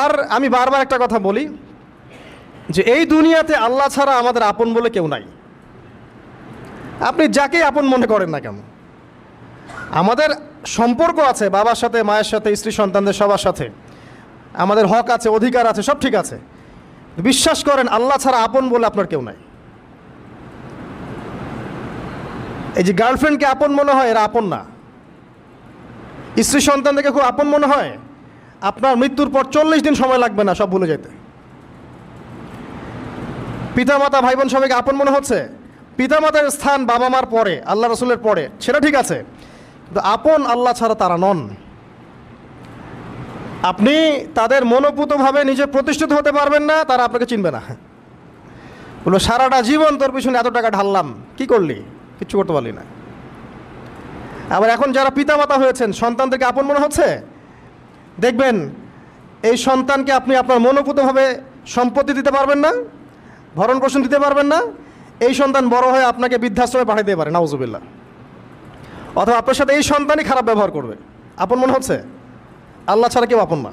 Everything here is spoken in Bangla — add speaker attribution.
Speaker 1: আর আমি বারবার একটা কথা বলি যে এই দুনিয়াতে আল্লাহ ছাড়া আমাদের আপন বলে কেউ নাই। আপনি যাকেই আপন মনে করেন না কেন, আমাদের সম্পর্ক আছে বাবার সাথে, মায়ের সাথে, স্ত্রী সন্তানদের সবার সাথে, আমাদের হক আছে, অধিকার আছে, সব ঠিক আছে। বিশ্বাস করেন আল্লাহ ছাড়া আপন বলে আপনার কেউ নাই। এই যে গার্লফ্রেন্ডকে আপন মনে হয়, এরা আপন না। স্ত্রী সন্তানদেরকে খুব আপন মনে হয়, আপনার মৃত্যুর পর 40 দিন সময় লাগবে না সব ভুলে যেতে। পিতামাতা ভাই বোন সবাইকে আপন মনে হচ্ছে, পিতামাতার স্থান বাবা মার পরে, আল্লাহ রসুলের পরে, সেটা ঠিক আছে, কিন্তু আপন আল্লাহ ছাড়া তারা নন। আপনি তাদের মনোপুতভাবে নিজে প্রতিষ্ঠিত হতে পারবেন না, তারা আপনাকে চিনবে না। বললো সারাটা জীবন তোর পিছনে এত টাকা ঢাললাম, কি করলি? কিচ্ছু করতে পারলি না। আবার এখন যারা পিতামাতা হয়েছেন, সন্তানদেরকে আপন মনে হচ্ছে, দেখবেন এই সন্তানকে আপনি আপনার মনোপুতভাবে সম্পত্তি দিতে পারবেন না, ভরণ পোষণ দিতে পারবেন না, এই সন্তান বড় হয়ে আপনাকে বৃদ্ধাশ্রমে পাঠিয়ে দিতে পারে, নাউজুবিল্লাহ। অথবা আপনার সাথে এই সন্তানই খারাপ ব্যবহার করবে। আপন মনে হচ্ছে? আল্লাহ ছাড়া কেউ আপন না।